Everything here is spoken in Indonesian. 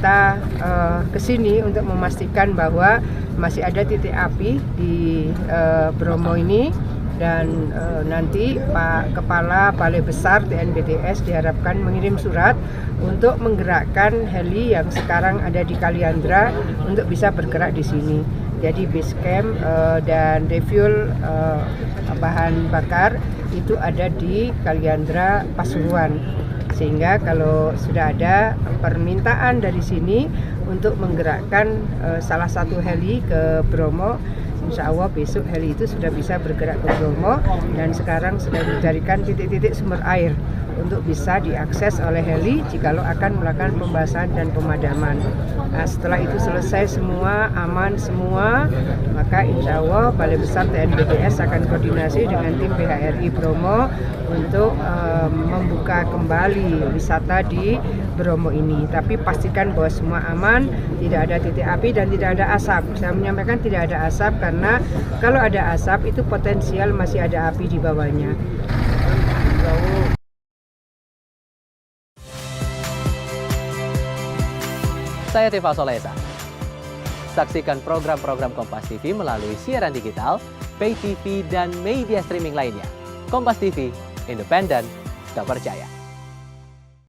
kita ke sini untuk memastikan bahwa masih ada titik api di Bromo ini. Dan nanti Pak Kepala Balai Besar TNBTS diharapkan mengirim surat untuk menggerakkan heli yang sekarang ada di Kaliandra untuk bisa bergerak di sini. Jadi base camp dan refuel bahan bakar itu ada di Kaliandra Pasuruan. Sehingga kalau sudah ada permintaan dari sini untuk menggerakkan salah satu heli ke Bromo, insya Allah besok heli itu sudah bisa bergerak ke Bromo dan sekarang sedang dicarikan titik-titik sumber air untuk bisa diakses oleh heli jikalau akan melakukan pembasahan dan pemadaman. Nah, setelah itu selesai semua, aman semua, maka insya Allah Balai Besar TNBTS akan koordinasi dengan tim PHRI Bromo untuk membuka kembali wisata di Bromo ini. Tapi pastikan bahwa semua aman, tidak ada titik api dan tidak ada asap. Saya menyampaikan tidak ada asap karena kalau ada asap itu potensial masih ada api di bawahnya. Saya Tifa Solesa. Saksikan program-program Kompas TV melalui siaran digital, pay TV, dan media streaming lainnya. Kompas TV, independen, terpercaya.